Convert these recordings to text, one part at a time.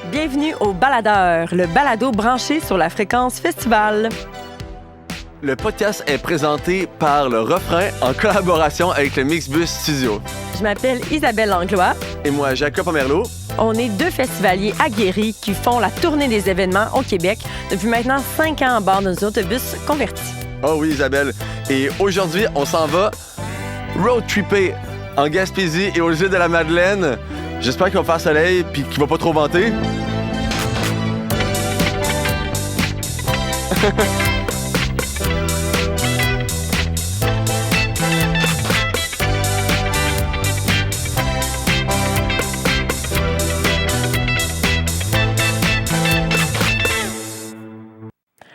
Bienvenue au Baladeur, le balado branché sur la fréquence festival. Le podcast est présenté par Le Refrain en collaboration avec le Mixbus Studio. Je m'appelle Isabelle Langlois. Et moi, Jacob Pomerleau. On est deux festivaliers aguerris qui font la tournée des événements au Québec depuis maintenant 5 ans à bord d'un autobus converti. Oh oui, Isabelle. Et aujourd'hui, on s'en va road tripper en Gaspésie et aux îles de la Madeleine. J'espère qu'il va faire soleil puis qu'il va pas trop venter.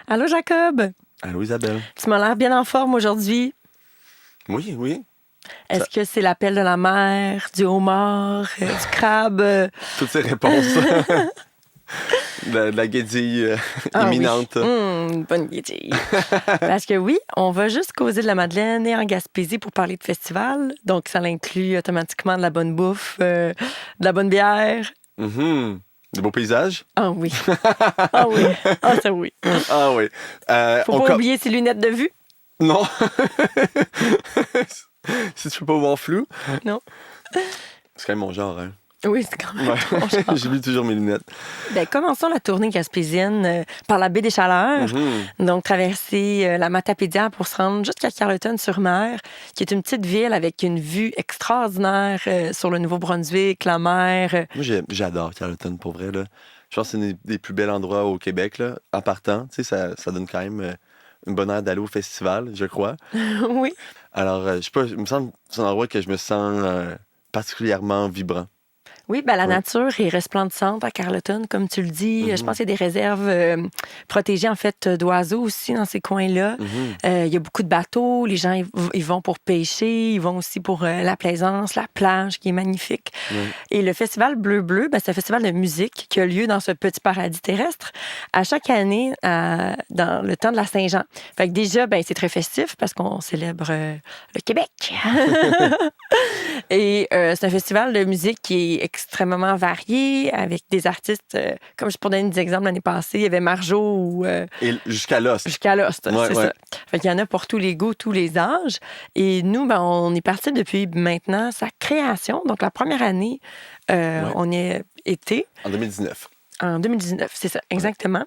Allô, Jacob? Allô, Isabelle. Tu m'as l'air bien en forme aujourd'hui. Oui, oui. Est-ce que c'est l'appel de la mer, du homard, du crabe? Toutes ces réponses. de la guédille imminente. Oui. Bonne guédille. Parce que oui, on va juste causer de la Madeleine et en Gaspésie pour parler de festival. Donc, ça inclut automatiquement de la bonne bouffe, de la bonne bière. De beaux paysages. Ah oui. Ah oui. Ah ça oui. Ah oui. Faut pas oublier ses lunettes de vue. Non. Si tu peux pas voir flou. Non. C'est quand même mon genre, hein. Oui, c'est quand même Ouais. ton genre. J'ai mis toujours mes lunettes. Ben, commençons la tournée gaspésienne par la baie des Chaleurs. Donc, traverser la Matapédia pour se rendre jusqu'à Carleton-sur-Mer, qui est une petite ville avec une vue extraordinaire sur le Nouveau-Brunswick, la mer. Moi, j'adore Carleton, pour vrai, là. Je pense que c'est un des plus bels endroits au Québec, là. En partant, tu sais, ça donne quand même une bonne heure d'aller au festival, je crois. Oui. Alors, je sais pas, il me semble que c'est un endroit que je me sens particulièrement vibrant. Oui, ben, la Oui. nature est resplendissante à Carleton, comme tu le dis. Je pense qu'il y a des réserves protégées, en fait, d'oiseaux aussi dans ces coins-là. Il y a beaucoup de bateaux. Les gens, ils vont pour pêcher. Ils vont aussi pour la plaisance, la plage, qui est magnifique. Et le festival Bleu-Bleu, ben, c'est un festival de musique qui a lieu dans ce petit paradis terrestre à chaque année dans le temps de la Saint-Jean. Fait que déjà, ben, c'est très festif parce qu'on célèbre le Québec. Et c'est un festival de musique qui est extrêmement varié, avec des artistes, comme je pour donner des exemples, l'année passée, il y avait Marjo ou Et jusqu'à Lost. jusqu'à Lost, Ouais, c'est ouais. ça. Fait qu'il y en a pour tous les goûts, tous les âges. Et nous, ben, on est parti depuis maintenant sa création. Donc, la première année, on y a été En 2019. en 2019, c'est ça, exactement.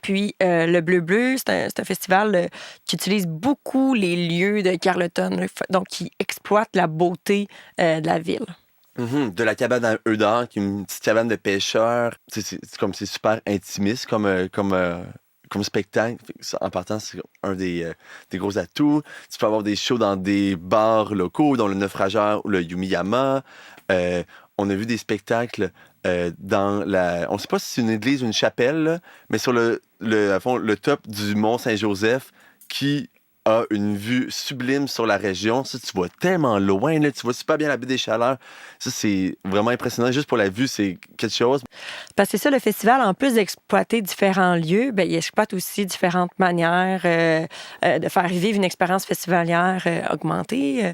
Puis, le Bleu-Bleu, c'est un festival qui utilise beaucoup les lieux de Carleton, donc qui exploite la beauté de la ville. De la cabane à œufs d'or, qui est une petite cabane de pêcheurs. C'est super intimiste comme spectacle. En partant, c'est un des gros atouts. Tu peux avoir des shows dans des bars locaux, dont le Naufrageur ou le Yumiyama. On a vu des spectacles dans la... On ne sait pas si c'est une église ou une chapelle, là, mais sur à fond, le top du Mont Saint-Joseph qui a une vue sublime sur la région. Ça, tu vois tellement loin, là, tu vois super bien la baie des Chaleurs. Ça, c'est vraiment impressionnant. Juste pour la vue, c'est quelque chose. Parce que c'est ça, le festival, en plus d'exploiter différents lieux, ben, il exploite aussi différentes manières de faire vivre une expérience festivalière augmentée.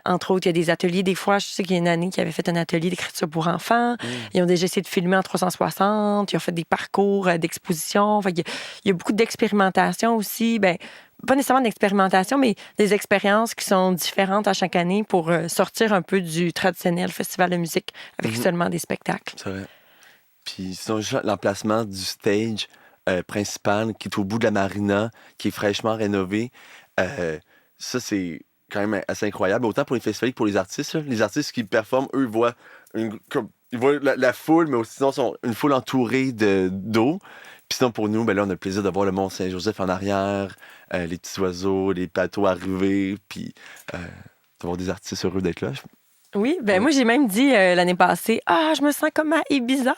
Entre autres, il y a des ateliers. Des fois, je sais qu'il y a une année qui avait fait un atelier d'écriture pour enfants. Ils ont déjà essayé de filmer en 360. Ils ont fait des parcours d'exposition. Fait qu'il il y a beaucoup d'expérimentation aussi. Ben, pas nécessairement d'expérimentation, mais des expériences qui sont différentes à chaque année pour sortir un peu du traditionnel festival de musique avec seulement des spectacles. C'est vrai. Puis sinon, juste l'emplacement du stage principal qui est au bout de la marina, qui est fraîchement rénové. Ça, c'est quand même assez incroyable. Autant pour les festivals que pour les artistes. Là. Les artistes qui performent, eux, ils voient la foule, mais aussi sinon, une foule entourée d'eau. Puis sinon, pour nous, ben là, on a le plaisir de voir le Mont Saint-Joseph en arrière, les petits oiseaux, les bateaux arriver, puis d'avoir des artistes heureux d'être là. Oui, ben moi, j'ai même dit l'année passée, je me sens comme à Ibiza.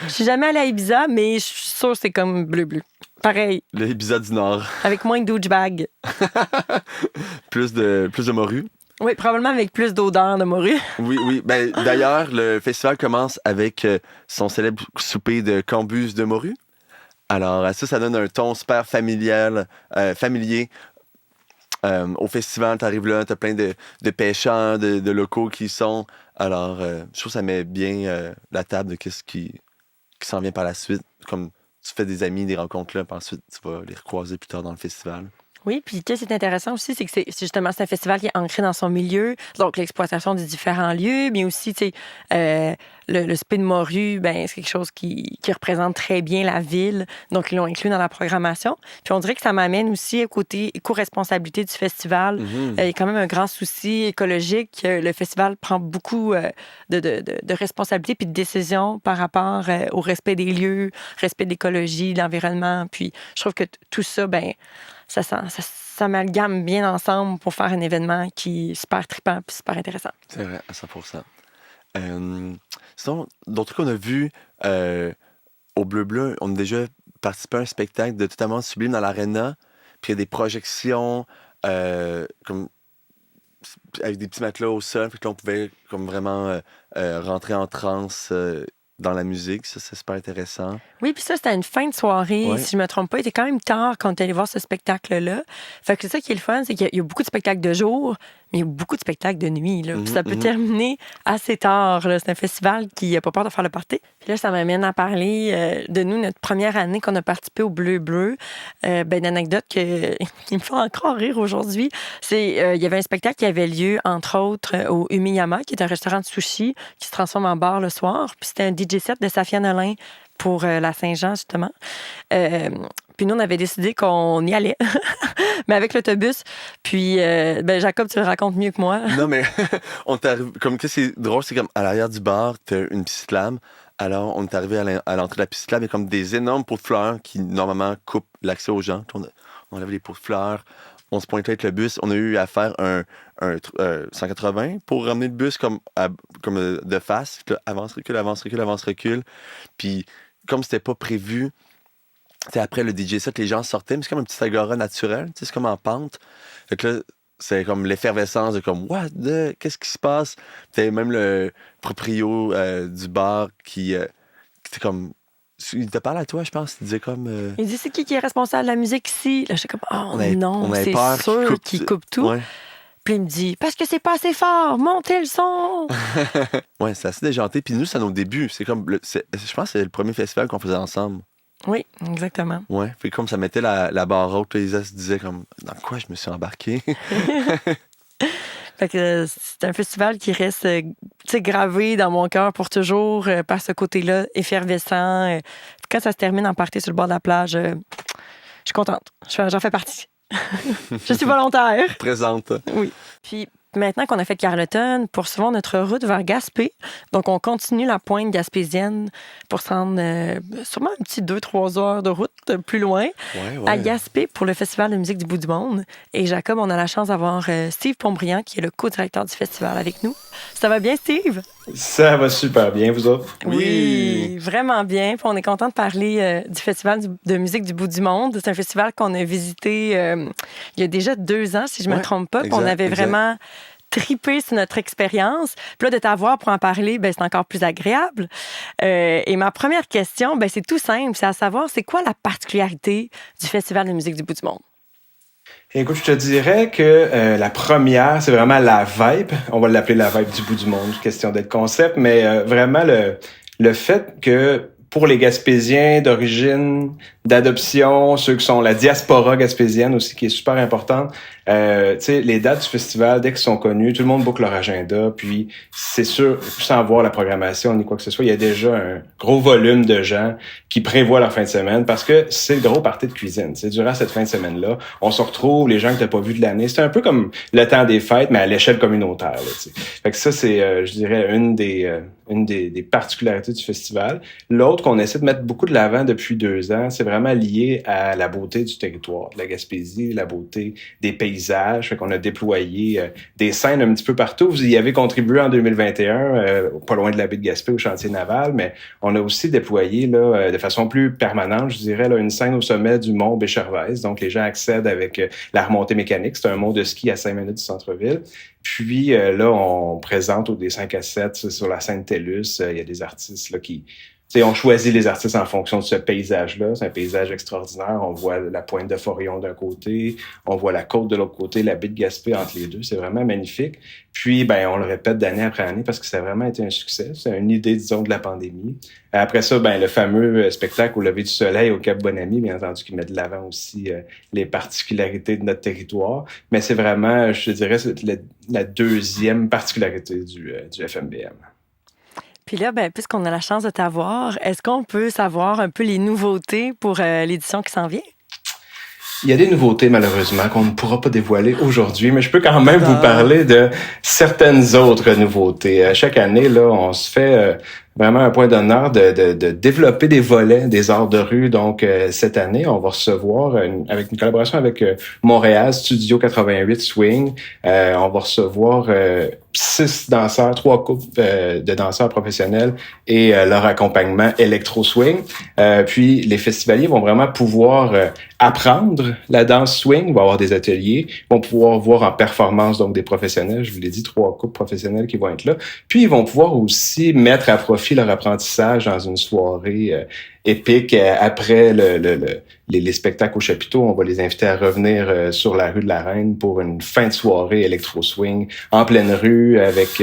Je suis jamais allée à Ibiza, mais je suis sûre que c'est comme Bleu-Bleu. Pareil, Le Ibiza du Nord. avec moins de douchebag. Plus de morue. Oui, probablement avec plus d'odeur de morue. Oui, oui. Ben, d'ailleurs, le festival commence avec son célèbre souper de cambuse de morue. Alors, ça donne un ton super familier. Au festival, t'arrives là, t'as plein de pêcheurs, de locaux qui y sont. Alors, je trouve que ça met bien la table de qu'est-ce qui qui s'en vient par la suite? Comme tu fais des amis, des rencontres là, puis ensuite tu vas les recroiser plus tard dans le festival. Oui, puis qu'est-ce qui est intéressant aussi, c'est que c'est un festival qui est ancré dans son milieu, donc l'exploitation des différents lieux, mais aussi, tu sais, le Speed Morue, ben c'est quelque chose qui représente très bien la ville, donc ils l'ont inclus dans la programmation. Puis on dirait que ça m'amène aussi au côté éco-responsabilité du festival. Il y a quand même un grand souci écologique. Le festival prend beaucoup de responsabilités puis de décisions par rapport au respect des lieux, respect de l'écologie, de l'environnement. Puis je trouve que tout ça, ben ça s'amalgame bien ensemble pour faire un événement qui est super trippant et super intéressant. C'est vrai, à 100%. Sinon, d'autres trucs qu'on a vus au Bleu Bleu, on a déjà participé à un spectacle de Totalement Sublime dans l'Arena, puis il y a des projections comme avec des petits matelas au sol, puis que là, on pouvait comme vraiment rentrer en transe dans la musique. Ça, c'est super intéressant. Oui, puis ça, c'était une fin de soirée. Ouais. Si je me trompe pas, il était quand même tard quand on est allé voir ce spectacle-là. Fait que c'est ça qui est le fun, c'est qu'il y a beaucoup de spectacles de jour, mais il y a beaucoup de spectacles de nuit. Là. Puis ça peut terminer assez tard. Là. C'est un festival qui n'a pas peur de faire le party. Puis là, ça m'amène à parler de nous, notre première année qu'on a participé au Bleu Bleu. Une anecdote qui me fait encore rire aujourd'hui. C'est il y avait un spectacle qui avait lieu, entre autres, au Umiyama, qui est un restaurant de sushi qui se transforme en bar le soir. Puis c'était un DJ set de Safia Nolin pour la Saint-Jean, justement. Puis nous, on avait décidé qu'on y allait, mais avec l'autobus. Puis, Jacob, tu le racontes mieux que moi. Non, mais on t'arrive. Comme que c'est drôle, c'est comme à l'arrière du bar, t'as une piste lame. Alors, on est arrivé à l'entrée de la piste lame, il y a comme des énormes pots de fleurs qui, normalement, coupent l'accès aux gens. On avait les pots de fleurs. On se pointait avec le bus. On a eu à faire un 180 pour ramener le bus comme de face. Là, avance, recule, avance, recule, avance, recule. Puis, comme c'était pas prévu, après le DJ set, les gens sortaient, mais c'est comme un petit agora naturel. C'est comme en pente. Fait que là, c'est comme l'effervescence de comme, qu'est-ce qui se passe? T'avais même le proprio du bar qui était comme. Il te parle à toi, je pense. Il disait comme. Il dit, c'est qui est responsable de la musique ici? Là, j'étais comme, on avait c'est peur sûr qu'il coupe tout. Ouais. Puis il me dit, parce que c'est pas assez fort, montez le son. Ouais, c'est assez déjanté. Puis nous, c'est à nos débuts. Je pense que c'est le premier festival qu'on faisait ensemble. Oui, exactement. Ouais, puis comme ça mettait la barre haute, les gens se disaient comme, dans quoi je me suis embarqué? Fait que c'est un festival qui reste gravé dans mon cœur pour toujours par ce côté-là effervescent. Quand ça se termine en partie sur le bord de la plage, je suis contente. J'en fais partie. Je suis volontaire. Présente. Oui. Puis maintenant qu'on a fait Carleton, poursuivons notre route vers Gaspé. Donc, on continue la pointe gaspésienne pour se rendre sûrement un petit 2-3 heures de route plus loin à Gaspé pour le Festival de musique du bout du monde. Et Jacob, on a la chance d'avoir Steve Pontbriand, qui est le co-directeur du festival avec nous. Ça va bien, Steve? Ça va super bien, vous autres? Oui, vraiment bien. Puis on est content de parler du Festival de musique du bout du monde. C'est un festival qu'on a visité il y a déjà 2 ans, si je ne me trompe pas. Puis on avait vraiment trippé sur notre expérience. Puis là, de t'avoir pour en parler, c'est encore plus agréable. Et ma première question, c'est tout simple. C'est à savoir, c'est quoi la particularité du Festival de musique du bout du monde? Écoute, je te dirais que la première, c'est vraiment la vibe. On va l'appeler la vibe du bout du monde, question d'être concept, mais vraiment le fait que pour les Gaspésiens d'origine, d'adoption, ceux qui sont la diaspora gaspésienne aussi, qui est super importante, tu sais, les dates du festival, dès qu'elles sont connues, tout le monde boucle leur agenda, puis c'est sûr, sans voir la programmation ni quoi que ce soit, il y a déjà un gros volume de gens qui prévoient leur fin de semaine parce que c'est le gros party de cuisine. C'est durant cette fin de semaine-là, on se retrouve, les gens que t'as pas vus de l'année. C'est un peu comme le temps des fêtes, mais à l'échelle communautaire. Là, fait que ça, c'est, je dirais, une des particularités du festival. L'autre qu'on essaie de mettre beaucoup de l'avant depuis 2 ans, c'est vraiment lié à la beauté du territoire, de la Gaspésie, la beauté des paysages. Fait qu'on a déployé des scènes un petit peu partout. Vous y avez contribué en 2021, pas loin de la baie de Gaspé, au chantier naval, mais on a aussi déployé là, de façon plus permanente, je dirais, là, une scène au sommet du mont Béchervaise. Donc, les gens accèdent avec la remontée mécanique. C'est un mont de ski à 5 minutes du centre-ville. Puis là, on présente des 5 à 7 sur la scène TELUS. Il y a des artistes là, qui on choisit les artistes en fonction de ce paysage-là. C'est un paysage extraordinaire. On voit la pointe de Forillon d'un côté, on voit la côte de l'autre côté, la baie de Gaspé entre les deux. C'est vraiment magnifique. Puis, on le répète d'année après année parce que ça a vraiment été un succès. C'est une idée, disons, de la pandémie. Après ça, le fameux spectacle au lever du soleil au Cap Bonami, bien entendu, qui met de l'avant aussi les particularités de notre territoire. Mais c'est vraiment, je te dirais, la deuxième particularité du FMBM. Puis là, puisqu'on a la chance de t'avoir, est-ce qu'on peut savoir un peu les nouveautés pour l'édition qui s'en vient? Il y a des nouveautés, malheureusement, qu'on ne pourra pas dévoiler aujourd'hui, mais je peux quand même vous parler de certaines autres nouveautés. Chaque année, là, on se fait vraiment un point d'honneur de développer des volets des arts de rue. Donc, cette année, on va recevoir, avec une collaboration avec Montréal Studio 88 Swing, on va recevoir 6 danseurs, 3 couples de danseurs professionnels et leur accompagnement électro-swing. Puis, les festivaliers vont vraiment pouvoir apprendre la danse swing, vont avoir des ateliers, vont pouvoir voir en performance donc des professionnels, je vous l'ai dit, 3 couples professionnels qui vont être là. Puis, ils vont pouvoir aussi mettre à profit leur apprentissage dans une soirée épique. Après les spectacles au chapiteau, on va les inviter à revenir sur la rue de la Reine pour une fin de soirée électro-swing en pleine rue avec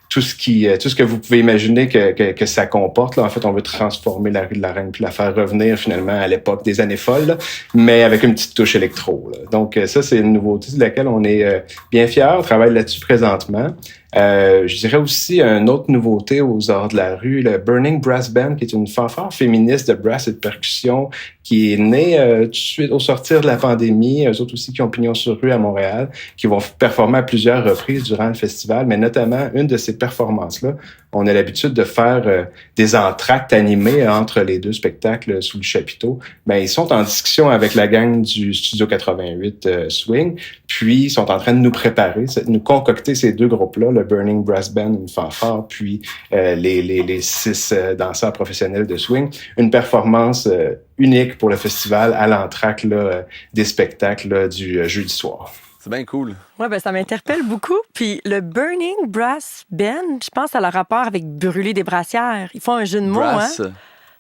tout ce que vous pouvez imaginer que ça comporte. Là, en fait, on veut transformer la rue de la Reine puis la faire revenir finalement à l'époque des années folles, là, mais avec une petite touche électro. Là. Donc ça, c'est une nouveauté de laquelle on est bien fiers. On travaille là-dessus présentement. Je dirais aussi une autre nouveauté aux arts de la rue, le Burning Brass Band, qui est une fanfare féministe de brass et de percussion qui est née tout de suite au sortir de la pandémie. Eux autres aussi qui ont pignon sur rue à Montréal, qui vont performer à plusieurs reprises durant le festival, mais notamment une de ces performances-là, on a l'habitude de faire des entractes animés entre les deux spectacles sous le chapiteau. Ils sont en discussion avec la gang du Studio 88 Swing, puis ils sont en train de nous préparer, de nous concocter ces deux groupes-là, le Burning Brass Band, une fanfare, puis les 6 danseurs professionnels de swing, une performance unique pour le festival à l'entracte des spectacles du jeudi soir. C'est bien cool. Oui, ça m'interpelle beaucoup. Puis le Burning Brass Band, je pense à leur rapport avec brûler des brassières. Ils font un jeu de mots, Brass. hein?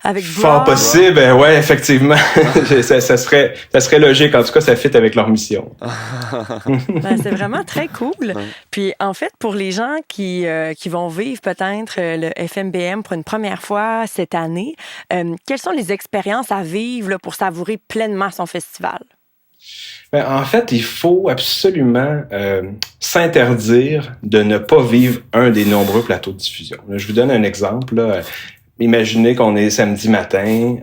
Avec Fort possible, ouais, effectivement. ça serait logique. En tout cas, ça fit avec leur mission. C'est vraiment très cool. Puis, en fait, pour les gens qui vont vivre peut-être le FMBM pour une première fois cette année, quelles sont les expériences à vivre là, pour savourer pleinement son festival? En fait, il faut absolument s'interdire de ne pas vivre un des nombreux plateaux de diffusion. Là, je vous donne un exemple. Là. Imaginez qu'on est samedi matin,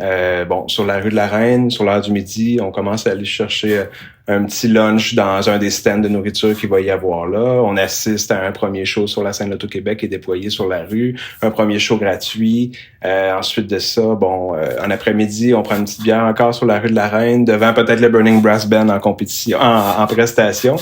sur la rue de la Reine, sur l'heure du midi, on commence à aller chercher un petit lunch dans un des stands de nourriture qu'il va y avoir là. On assiste à un premier show sur la scène Loto-Québec qui est déployé sur la rue, un premier show gratuit. Ensuite de ça, en après-midi, on prend une petite bière encore sur la rue de la Reine, devant peut-être le Burning Brass Band en compétition, en prestation,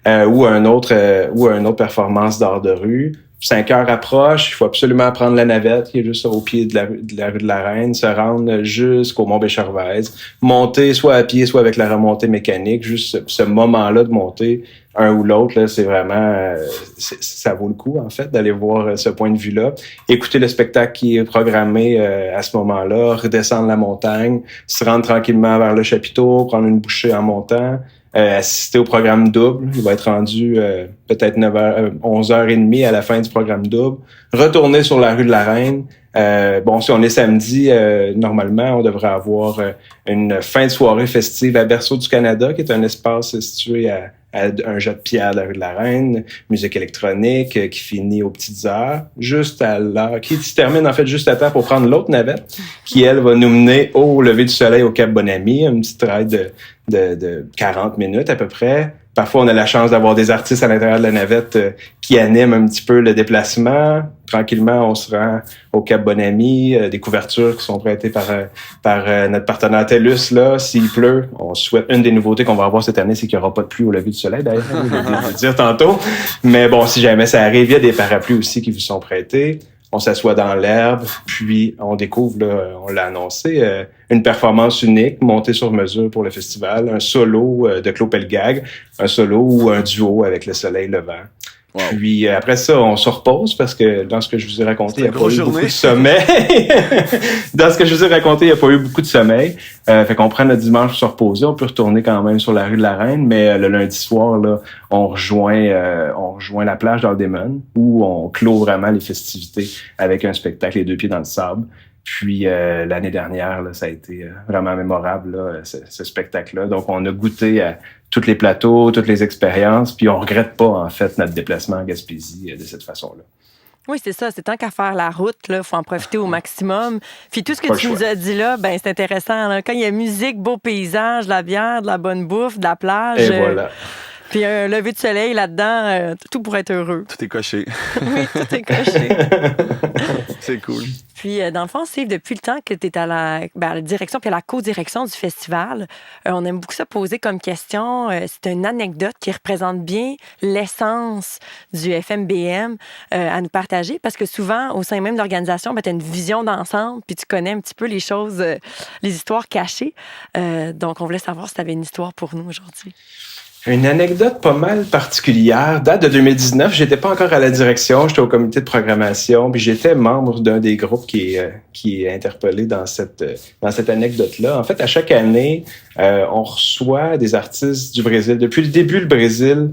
ou une autre performance d'art de rue. 5 heures approche, il faut absolument prendre la navette qui est juste au pied de la rue de la Reine, se rendre jusqu'au Mont Béchervaise, monter soit à pied, soit avec la remontée mécanique. Juste ce moment-là de monter un ou l'autre, là, c'est vraiment ça vaut le coup en fait d'aller voir ce point de vue-là, écouter le spectacle qui est programmé à ce moment-là, redescendre la montagne, se rendre tranquillement vers le chapiteau, prendre une bouchée en montant. Assister au programme double. Il va être rendu peut-être 11h30 à la fin du programme double. Retourner sur la rue de la Reine. Si on est samedi, normalement, on devrait avoir une fin de soirée festive à Berceau du Canada, qui est un espace situé à un jet de pierre de la rue de la Reine, musique électronique qui finit aux petites heures, juste à l'heure, qui se termine en fait juste à temps pour prendre l'autre navette, qui elle va nous mener au lever du soleil au Cap Bonami, une petite ride de 40 minutes à peu près. Parfois, on a la chance d'avoir des artistes à l'intérieur de la navette qui animent un petit peu le déplacement. Tranquillement, on se rend au Cap Bonami, des couvertures qui sont prêtées par notre partenaire TELUS. Là, s'il pleut, on souhaite. Une des nouveautés qu'on va avoir cette année, c'est qu'il n'y aura pas de pluie au lever du soleil, d'ailleurs, je vais le dire tantôt. Mais si jamais ça arrive, il y a des parapluies aussi qui vous sont prêtés. On s'assoit dans l'herbe, puis on découvre, là, on l'a annoncé, une performance unique, montée sur mesure pour le festival, un solo de Claude Pelgag, un solo ou un duo avec le soleil levant. Wow. Puis après ça, on se repose parce que dans ce que je vous ai raconté, il n'y a pas eu journée. beaucoup de sommeil. Dans ce que je vous ai raconté, il n'y a pas eu beaucoup de sommeil. Fait qu'on prend notre dimanche pour se reposer. On peut retourner quand même sur la rue de la Reine, mais le lundi soir, là, on rejoint la plage d'Aldemon où on clôt vraiment les festivités avec un spectacle les deux pieds dans le sable. Puis l'année dernière, là, ça a été vraiment mémorable, là, ce spectacle-là. Donc, on a goûté à tous les plateaux, toutes les expériences, puis on regrette pas, en fait, notre déplacement en Gaspésie de cette façon-là. Oui, c'est ça. C'est tant qu'à faire la route, il faut en profiter au maximum. Puis tout ce que Pas tu le nous choix. as dit là, ben c'est intéressant. Là. Quand il y a musique, beau paysage, de la bière, de la bonne bouffe, de la plage. Et voilà. Puis un lever de soleil là-dedans, tout pour être heureux. Tout est coché. Oui, tout est coché. C'est cool. Puis, dans le fond, Steve, depuis le temps que tu es à la direction puis à la co-direction du festival, on aime beaucoup ça poser comme question. C'est une anecdote qui représente bien l'essence du FMBM à nous partager parce que souvent, au sein même de l'organisation, tu as une vision d'ensemble puis tu connais un petit peu les choses, les histoires cachées. Donc, on voulait savoir si tu avais une histoire pour nous aujourd'hui. Une anecdote pas mal particulière. Date de 2019, j'étais pas encore à la direction, j'étais au comité de programmation, puis j'étais membre d'un des groupes qui est interpellé dans cette anecdote-là. En fait, à chaque année, on reçoit des artistes du Brésil. Depuis le début, le Brésil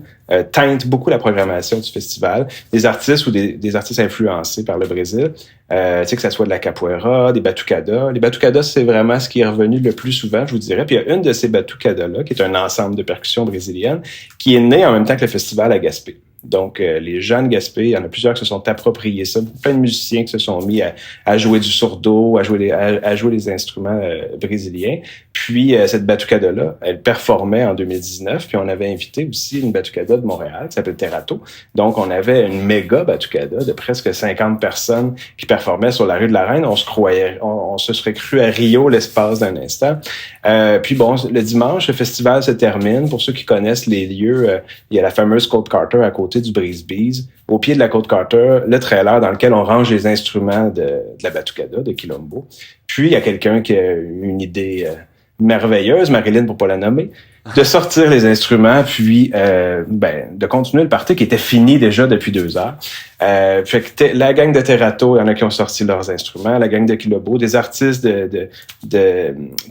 teinte beaucoup la programmation du festival. Des artistes ou des artistes influencés par le Brésil. Tu sais, que ça soit de la capoeira, des batucadas. Les batucadas, c'est vraiment ce qui est revenu le plus souvent, je vous dirais. Puis il y a une de ces batucadas-là, qui est un ensemble de percussions brésiliennes, qui est née en même temps que le festival à Gaspé. Donc, les gens de Gaspé, il y en a plusieurs qui se sont appropriés ça. Plein de musiciens qui se sont mis à jouer du surdo, à jouer les instruments brésiliens. Puis, cette batucada-là, elle performait en 2019. Puis, on avait invité aussi une batucada de Montréal qui s'appelle Terrato. Donc, on avait une méga batucada de presque 50 personnes qui performaient sur la rue de la Reine. On se serait cru à Rio l'espace d'un instant. Puis, bon, le dimanche, le festival se termine. Pour ceux qui connaissent les lieux, il y a la fameuse Côte Carter à côté du Brise-Bise. Au pied de la Côte Carter, le trailer dans lequel on range les instruments de la batucada, de Quilombo. Puis, il y a quelqu'un qui a eu une idée merveilleuse, Marilyn pour pas la nommer, de sortir les instruments, puis de continuer le party qui était fini déjà depuis 2 heures. Fait que la gang de Terrato, il y en a qui ont sorti leurs instruments, la gang de Quilombo, des artistes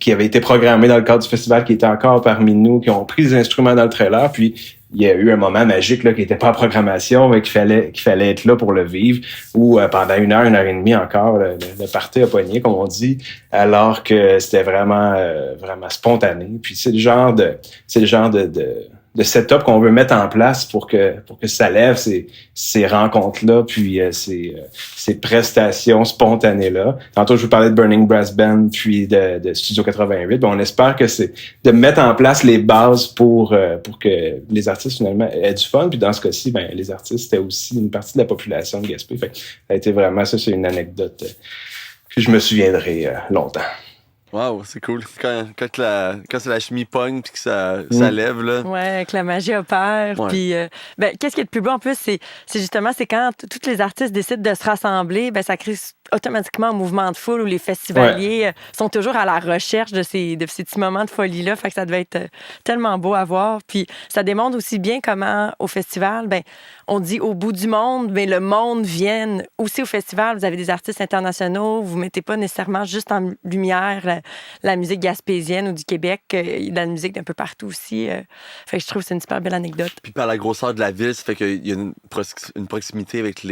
qui avaient été programmés dans le cadre du festival, qui étaient encore parmi nous, qui ont pris les instruments dans le trailer, puis il y a eu un moment magique là qui n'était pas en programmation, mais qu'il fallait être là pour le vivre, où pendant 1 heure, 1 heure et demie encore, le party a pogné, comme on dit, alors que c'était vraiment spontané. Puis c'est le genre de setup qu'on veut mettre en place pour que ça lève ces rencontres-là, puis ces prestations spontanées-là. Tantôt, je vous parlais de Burning Brass Band, puis de Studio 88. On espère que c'est de mettre en place les bases pour que les artistes, finalement, aient du fun. Puis dans ce cas-ci, les artistes, c'était aussi une partie de la population de Gaspé. Fait que ça a été vraiment, ça, c'est une anecdote que je me souviendrai longtemps. Wow, c'est cool. Quand c'est la chimie pogne puis que ça lève, là. Oui, que la magie opère. Ouais. Puis, qu'est-ce qui est le plus beau en plus, c'est justement, c'est quand tous les artistes décident de se rassembler, ça crée automatiquement un mouvement de foule où les festivaliers sont toujours à la recherche de ces petits moments de folie-là. Fait que ça devait être tellement beau à voir. Puis ça démontre aussi bien comment, au festival, on dit au bout du monde, mais le monde vient aussi au festival. Vous avez des artistes internationaux. Vous ne mettez pas nécessairement juste en lumière la musique gaspésienne ou du Québec. Il y a de la musique d'un peu partout aussi. Fait que je trouve que c'est une super belle anecdote. Puis par la grosseur de la ville, ça fait qu'il y a une proximité avec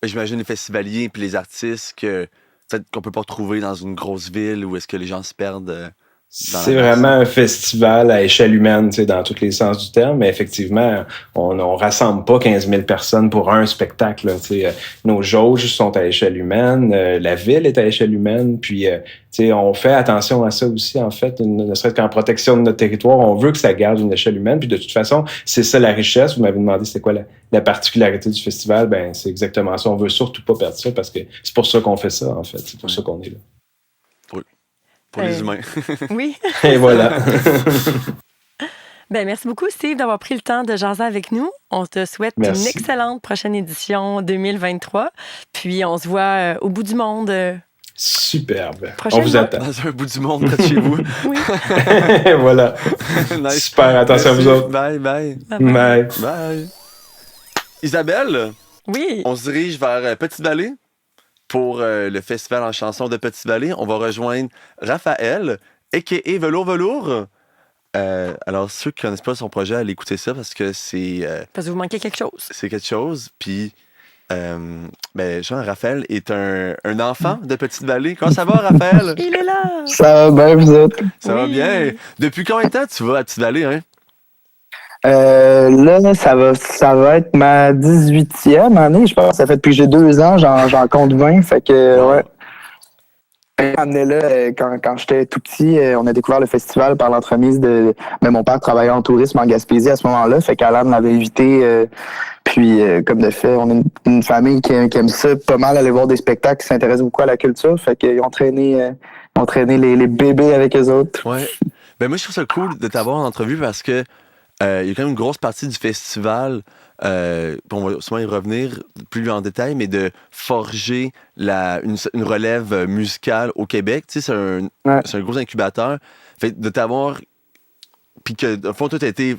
j'imagine les festivaliers puis les artistes peut-être qu'on peut pas retrouver dans une grosse ville où est-ce que les gens se perdent. C'est vraiment un festival à échelle humaine, tu sais, dans tous les sens du terme, mais effectivement, on rassemble pas 15 000 personnes pour un spectacle, là, tu sais. Nos jauges sont à échelle humaine, la ville est à échelle humaine, puis tu sais, on fait attention à ça aussi, en fait, ne serait-ce qu'en protection de notre territoire, on veut que ça garde une échelle humaine, puis de toute façon, c'est ça la richesse. Vous m'avez demandé c'était quoi la particularité du festival, c'est exactement ça. On veut surtout pas perdre ça, parce que c'est pour ça qu'on fait ça, en fait, c'est pour ça qu'on est là. Pour les humains. Oui. Et voilà. Merci beaucoup, Steve, d'avoir pris le temps de jaser avec nous. On te souhaite une excellente prochaine édition 2023. Puis, on se voit au bout du monde. Superbe. On vous attend. Dans un bout du monde, près de chez vous. Oui. Voilà. Nice. Super. Attention à vous autres. Bye, bye. Bye. Bye. Isabelle, Oui. on se dirige vers Petite-Vallée pour le festival en chanson de Petite-Vallée. On va rejoindre Raphaël, a.k.a. Velours Velours. Alors, ceux qui ne connaissent pas son projet, allez écouter ça parce que Parce que vous manquez quelque chose. c'est quelque chose. Puis, Jean-Raphaël est un enfant de Petite-Vallée. Comment ça va, Raphaël? Il est là! Ça va bien, vous autres? Ça va Oui. bien. Depuis combien de temps tu vas à Petite-Vallée, hein? Là, ça va être ma 18e année, je pense. Ça fait depuis que j'ai 2 ans, j'en compte 20. Fait que, ouais. Amené là, quand j'étais tout petit, on a découvert le festival par l'entremise de... Mais mon père travaillait en tourisme en Gaspésie à ce moment-là, fait qu'Alan m'avait invité. Puis, comme de fait, on est une famille qui aime ça pas mal, aller voir des spectacles, qui s'intéresse beaucoup à la culture. Fait qu'ils ont traîné les bébés avec eux autres. Ouais. Ben moi, je trouve ça cool de t'avoir en entrevue parce que il y a quand même une grosse partie du festival, on va sûrement y revenir plus en détail, mais de forger une relève musicale au Québec. Tu sais, c'est un gros incubateur. Fait de t'avoir... Puis que, au fond, toi, t'as été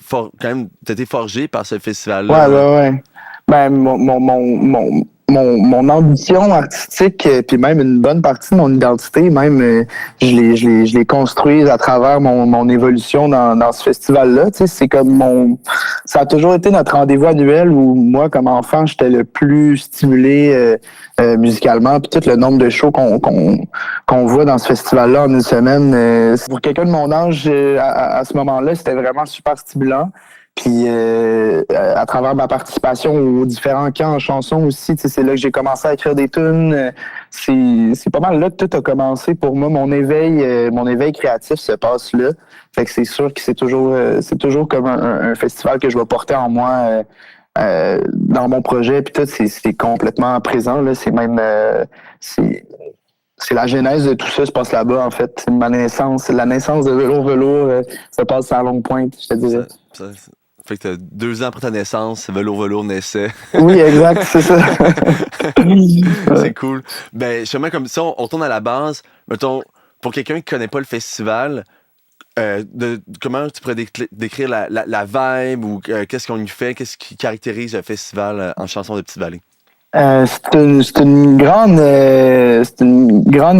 forgé par ce festival-là. Ouais. Ben, mon ambition artistique, puis même une bonne partie de mon identité, même, je l'ai construise à travers mon évolution dans ce festival-là. Tu sais, c'est comme ça a toujours été notre rendez-vous annuel où moi, comme enfant, j'étais le plus stimulé musicalement. Puis tout le nombre de shows qu'on voit dans ce festival-là en une semaine, pour quelqu'un de mon âge, à ce moment-là, c'était vraiment super stimulant. Puis à travers ma participation aux différents camps en chanson aussi, c'est là que j'ai commencé à écrire des tunes. C'est pas mal là que tout a commencé pour moi. Mon éveil créatif se passe là. Fait que c'est sûr que c'est toujours comme un festival que je vais porter en moi dans mon projet. Puis tout, c'est complètement présent là. C'est même c'est la genèse de tout ça se passe là-bas en fait. C'est ma naissance, la naissance de Velours Velours se passe à Longue Pointe, je te dirais. Fait que 2 ans après ta naissance, Velours Velours naissait. Oui, exact, c'est ça. C'est cool. Ben, justement, comme ça, on retourne à la base. Mettons, pour quelqu'un qui connaît pas le festival, comment tu pourrais décrire la vibe ou qu'est-ce qu'on y fait, qu'est-ce qui caractérise le festival en chanson de Petite-Vallée? C'est une grande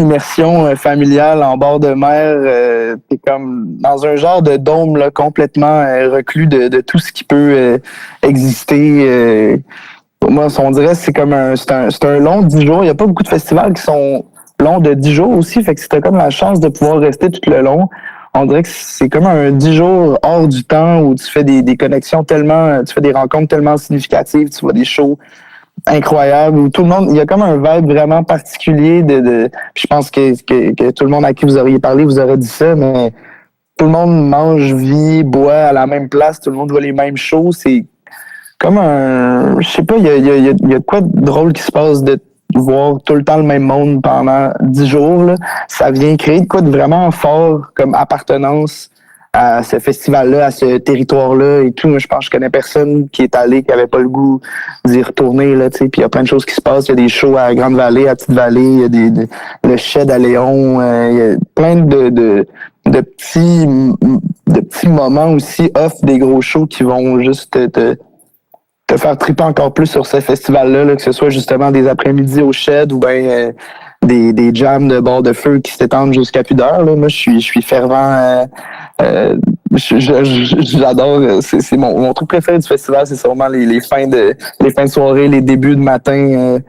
immersion familiale en bord de mer. T'es comme dans un genre de dôme là, complètement reclus de tout ce qui peut exister. Moi, on dirait que c'est comme c'est un long 10 jours. Il n'y a pas beaucoup de festivals qui sont longs de 10 jours aussi. Fait que si t'as comme la chance de pouvoir rester tout le long, on dirait que c'est comme un 10 jours hors du temps où tu fais des connexions tu fais des rencontres tellement significatives, tu vois des shows incroyable où tout le monde, il y a comme un vibe vraiment particulier je pense que tout le monde à qui vous auriez parlé vous aurait dit ça, mais tout le monde mange, vit, boit à la même place, tout le monde voit les mêmes choses, c'est comme je sais pas, il y a quoi de drôle qui se passe de voir tout le temps le même monde pendant 10 jours, là. Ça vient créer de quoi de vraiment fort comme appartenance à ce festival-là, à ce territoire-là et tout. Moi, je pense que je connais personne qui est allé, qui avait pas le goût d'y retourner, là, tu sais. Puis il y a plein de choses qui se passent. Il y a des shows à Grande-Vallée, à Petite-Vallée, il y a le Shed à Léon, il y a plein de petits moments aussi off des gros shows qui vont juste te faire triper encore plus sur ce festival-là, là, que ce soit justement des après-midi au Shed ou bien des jams de bord de feu qui s'étendent jusqu'à plus d'heure. Là. Moi, je suis fervent. J'adore. C'est mon truc préféré du festival, c'est sûrement les fins de soirée, les débuts de matin,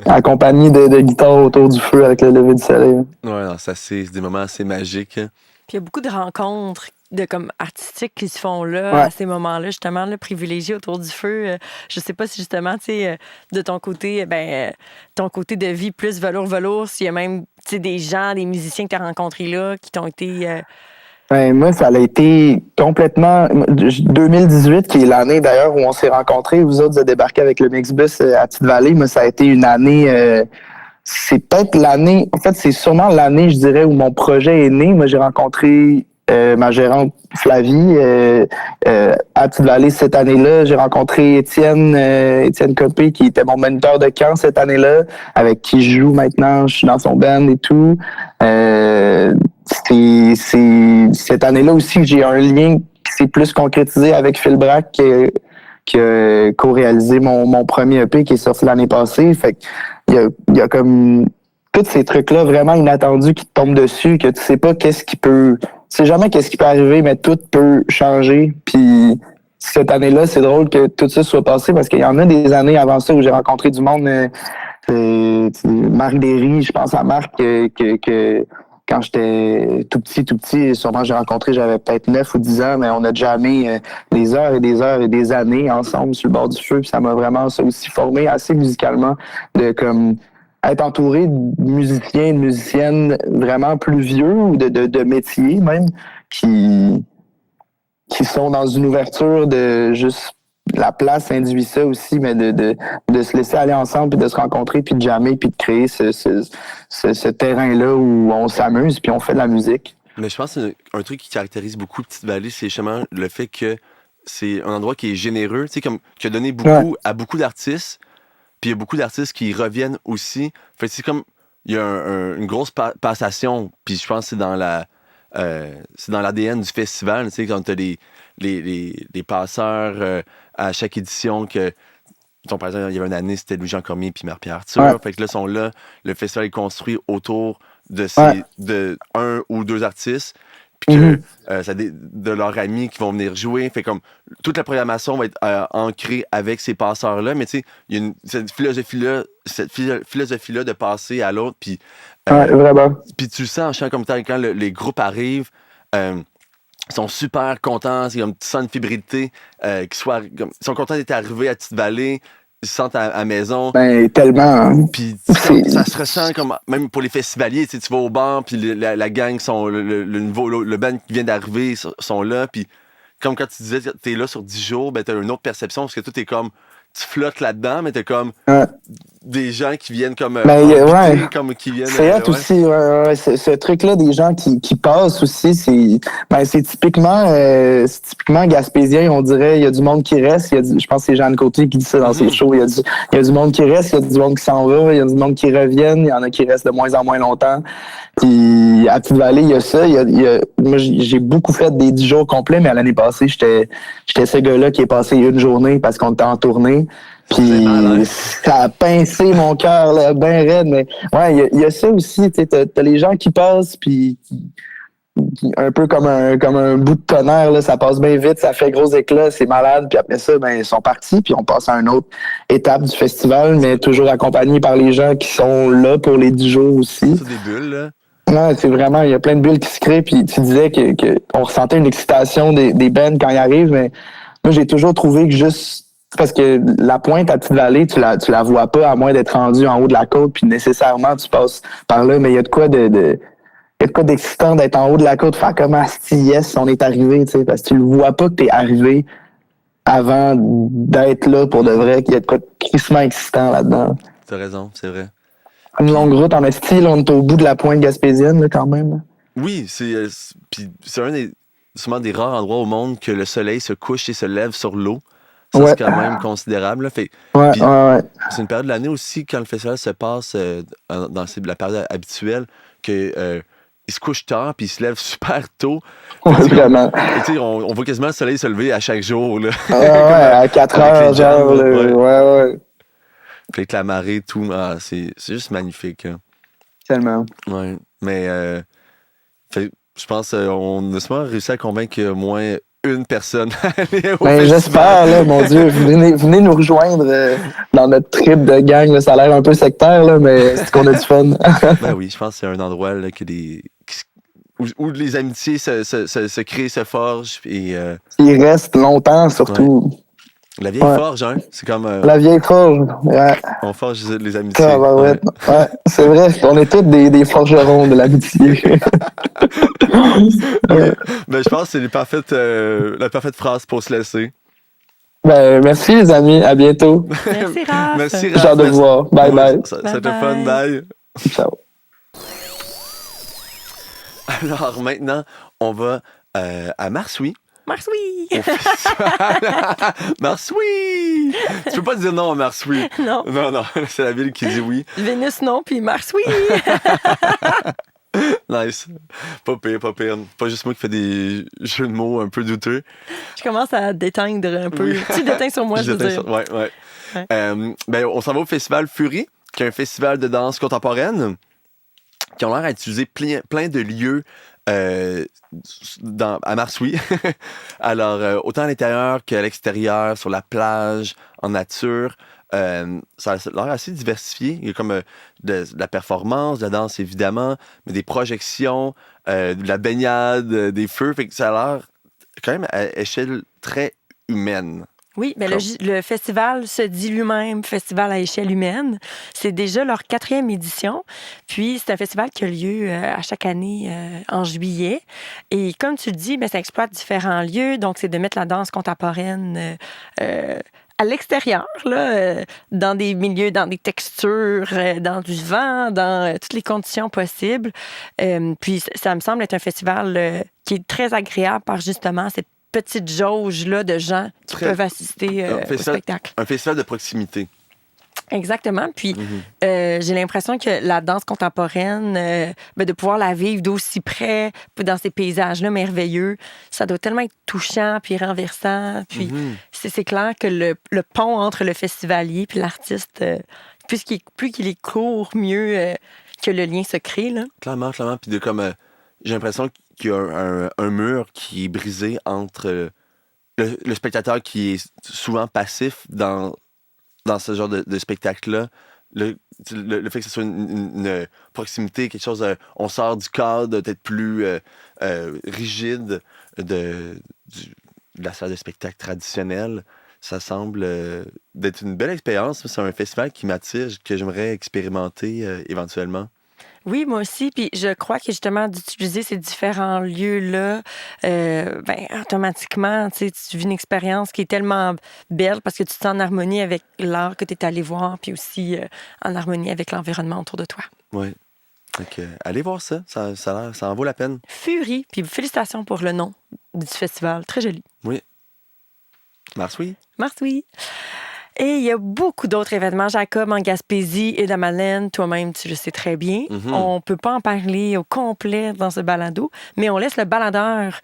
accompagnés de guitare autour du feu avec le lever du soleil. Ouais, non, ça c'est des moments assez magiques. Puis il y a beaucoup de rencontres comme artistiques qui se font là, Ouais. à ces moments-là, justement, là, privilégiés autour du feu. Je sais pas si, justement, tu sais, de ton côté, ton côté de vie plus velours, s'il y a même, tu sais, des gens, des musiciens que tu as rencontrés là, qui t'ont été... Ben, moi, ça a été complètement 2018, qui est l'année d'ailleurs où on s'est rencontrés. Vous autres, vous avez débarqué avec le Mixbus à Petite-Vallée. Moi, ça a été une année... c'est peut-être l'année... En fait, c'est sûrement l'année, je dirais, où mon projet est né. Moi, j'ai rencontré ma gérante Flavie à Petite-Vallée cette année-là. J'ai rencontré Étienne Copé, qui était mon moniteur de camp cette année-là, avec qui je joue maintenant. Je suis dans son band et tout. C'est cette année-là aussi que j'ai un lien qui s'est plus concrétisé avec Phil Brack, qui a co-réalisé mon premier EP qui est sorti l'année passée. Fait que il y a comme tous ces trucs-là vraiment inattendus qui te tombent dessus, que tu sais pas tu sais jamais qu'est-ce qui peut arriver, mais tout peut changer. Puis cette année-là, c'est drôle que tout ça soit passé parce qu'il y en a des années avant ça où j'ai rencontré du monde. Marc Derry, je pense à Marc que quand j'étais tout petit, sûrement j'avais peut-être 9 ou 10 ans, mais on a jamais des heures et des heures et des années ensemble sur le bord du feu. Puis ça m'a vraiment ça aussi formé assez musicalement de comme être entouré de musiciens, de musiciennes vraiment plus vieux ou de métiers même qui sont dans une ouverture de juste la place induit ça aussi, mais de se laisser aller ensemble, puis de se rencontrer, puis de jammer, puis de créer ce terrain-là où on s'amuse, puis on fait de la musique. Mais je pense qu'un truc qui caractérise beaucoup Petite-Vallée, c'est justement le fait que c'est un endroit qui est généreux, tu sais, comme qui a donné beaucoup à beaucoup d'artistes, puis il y a beaucoup d'artistes qui reviennent aussi. Fait que c'est comme, il y a une grosse passation, puis je pense que c'est dans l'ADN du festival, tu sais, quand tu as les passeurs à chaque édition que, par exemple, il y avait une année, c'était Louis-Jean Cormier puis Marie-Pierre Arthur. Ouais. Fait que là, ils sont là. Le festival est construit autour de de un ou deux artistes. Puis que c'est de leurs amis qui vont venir jouer. Fait comme toute la programmation va être ancrée avec ces passeurs-là. Mais tu sais, il y a cette philosophie-là de passer à l'autre. Puis vraiment. Puis tu le sens en chant comme tel, quand les groupes arrivent. Ils sont super contents, c'est comme tu sens une fébrilité, ils sont contents d'être arrivés à Petite-Vallée, ils se sentent à maison. Ben, tellement. Puis ça se ressent comme, même pour les festivaliers, tu vas au bar, puis la gang, le band qui vient d'arriver sont là, puis comme quand tu disais que t'es là sur 10 jours, ben t'as une autre perception, parce que tout est comme, tu flottes là-dedans, mais t'as comme des gens qui viennent comme comme qui viennent. C'est aussi, ce truc-là, des gens qui passent aussi, c'est typiquement gaspésien, on dirait. Il y a du monde qui reste. Je pense que c'est Jeanne Côté qui dit ça dans ses shows. Il y a du monde qui reste, il y a du monde qui s'en va, il y a du monde qui reviennent, il y en a qui restent de moins en moins longtemps. Puis à Petite-Vallée, il y a ça. Moi, j'ai beaucoup fait des 10 jours complets, mais l'année passée, j'étais ce gars-là qui est passé une journée parce qu'on était en tournée. Puis ça a pincé mon cœur là, ben raide. Mais ouais, il y a ça aussi. T'as les gens qui passent, puis un peu comme un bout de tonnerre, là, ça passe bien vite, ça fait gros éclat, c'est malade. Puis après ça, ben ils sont partis, puis on passe à une autre étape du festival, mais toujours accompagné par les gens qui sont là pour les 10 jours aussi. C'est des bulles, là. Non, c'est vraiment, il y a plein de bulles qui se créent, puis tu disais que on ressentait une excitation des bands quand ils arrivent, mais moi, j'ai toujours trouvé que juste parce que la pointe à Petite-Vallée, tu la vois pas à moins d'être rendu en haut de la côte, puis nécessairement, tu passes par là, mais il y a de quoi d'excitant d'être en haut de la côte, faire comme yes, on est arrivé, tu sais, parce que tu le vois pas que t'es arrivé avant d'être là pour de vrai, qu'il y a de quoi de crissement excitant là-dedans. T'as raison, c'est vrai. Une longue route en esti, on est au bout de la pointe gaspésienne, là, quand même. Oui, c'est sûrement des rares endroits au monde que le soleil se couche et se lève sur l'eau. Ça, c'est quand même considérable. Là. C'est une période de l'année aussi, quand le festival se passe dans la période habituelle, que il se couche tard puis il se lève super tôt. Vraiment. On voit quasiment le soleil se lever à chaque jour. Là. À 4 heures, genre. Ouais. Fait que la marée, tout, c'est juste magnifique. Hein. Tellement. Ouais. Mais je pense qu'on a sûrement réussi à convaincre au moins une personne à aller au festival. J'espère, là, mon Dieu. Venez nous rejoindre dans notre trip de gang. Là. Ça a l'air un peu sectaire, là, mais c'est qu'on a du fun. Ben oui, je pense que c'est un endroit là, où les amitiés se créent, se forgent. Et, ils restent longtemps, surtout. Ouais. La vieille forge, hein? C'est comme... la vieille forge, on forge les amitiés. Ouais, c'est vrai, on est tous des forgerons de l'amitié. Ben, je pense que c'est la parfaite phrase pour se laisser. Ben, merci les amis, à bientôt. Merci Raph. Merci Raph. J'ai hâte de vous voir. Bye bye. C'était fun, bye. Ciao. Alors maintenant, on va à Marsoui. Marsoui! Marsoui! Tu peux pas dire non à Marsoui. Non. Non, c'est la ville qui dit oui. Vénus non, puis Marsoui! Nice. Pas pire, pas pire. Pas juste moi qui fais des jeux de mots un peu douteux. Je commence à déteindre un peu. Oui. Tu déteins sur moi, je veux dire. Ouais. Ouais. Ben, on s'en va au festival Fury, qui est un festival de danse contemporaine, qui ont l'air à utiliser plein de lieux à Marsouilles. Alors, autant à l'intérieur qu'à l'extérieur, sur la plage, en nature. Ça a l'air assez diversifié. Il y a comme de la performance, de la danse évidemment, mais des projections, de la baignade, des feux. Fait que ça a l'air quand même à échelle très humaine. Oui, mais le festival se dit lui-même festival à échelle humaine. C'est déjà leur 4e édition. Puis, c'est un festival qui a lieu à chaque année en juillet. Et comme tu le dis, ben, ça exploite différents lieux. Donc, c'est de mettre la danse contemporaine à l'extérieur, là, dans des milieux, dans des textures, dans du vent, dans toutes les conditions possibles. Puis, ça me semble être un festival qui est très agréable par justement cette petite jauge-là de gens qui peuvent assister au spectacle. Un festival de proximité. Exactement. Puis, j'ai l'impression que la danse contemporaine, de pouvoir la vivre d'aussi près, dans ces paysages-là merveilleux, ça doit tellement être touchant puis renversant. Puis, c'est clair que le pont entre le festivalier puis l'artiste, plus qu'il est court, mieux que le lien se crée. Là. Clairement. Puis j'ai l'impression qu'il y a un mur qui est brisé entre le spectateur qui est souvent passif dans ce genre de spectacle-là. Le fait que ce soit une proximité, quelque chose, on sort du cadre peut-être plus rigide de la salle de spectacle traditionnelle, ça semble d'être une belle expérience. C'est un festival qui m'attire, que j'aimerais expérimenter éventuellement. Oui, moi aussi. Puis je crois que justement d'utiliser ces différents lieux-là, automatiquement, tu vis une expérience qui est tellement belle parce que tu te sens en harmonie avec l'art que tu es allé voir, puis aussi en harmonie avec l'environnement autour de toi. Oui. Donc, allez voir ça. Ça en vaut la peine. Fury. Puis félicitations pour le nom du festival. Très joli. Oui. Marsouilles. Marsouilles. Et il y a beaucoup d'autres événements, Jacob, en Gaspésie et dans Madeleine. Toi-même, tu le sais très bien. On ne peut pas en parler au complet dans ce balado, mais on laisse le baladeur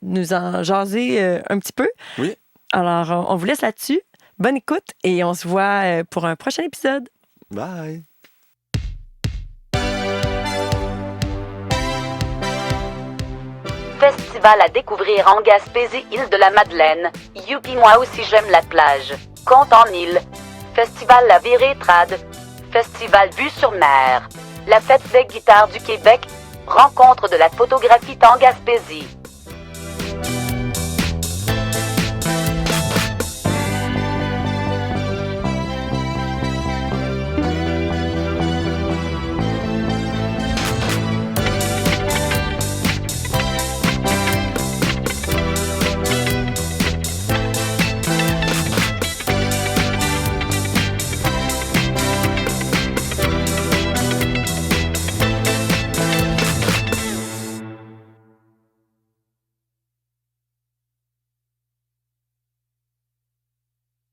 nous en jaser un petit peu. Oui. Alors, on vous laisse là-dessus. Bonne écoute et on se voit pour un prochain épisode. Bye. Festival à découvrir en Gaspésie, île de la Madeleine. Youpi, moi aussi j'aime la plage. Compte en île. Festival La Virée Trad. Festival Vue sur Mer. La fête des guitares du Québec. Rencontre de la photographie en Gaspésie.